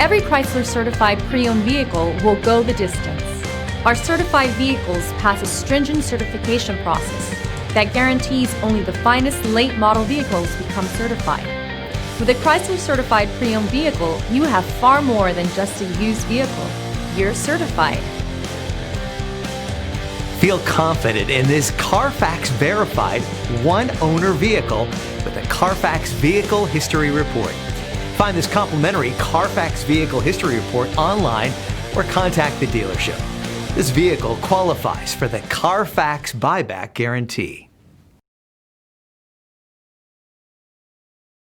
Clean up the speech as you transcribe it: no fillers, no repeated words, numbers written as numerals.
Every Chrysler certified pre-owned vehicle will go the distance. Our certified vehicles pass a stringent certification process that guarantees only the finest late model vehicles become certified. With a Chrysler certified pre-owned vehicle, you have far more than just a used vehicle. You're certified. Feel confident in this Carfax verified one-owner vehicle with a Carfax Vehicle History Report. Find this complimentary Carfax Vehicle History Report online or contact the dealership. This vehicle qualifies for the Carfax Buyback Guarantee.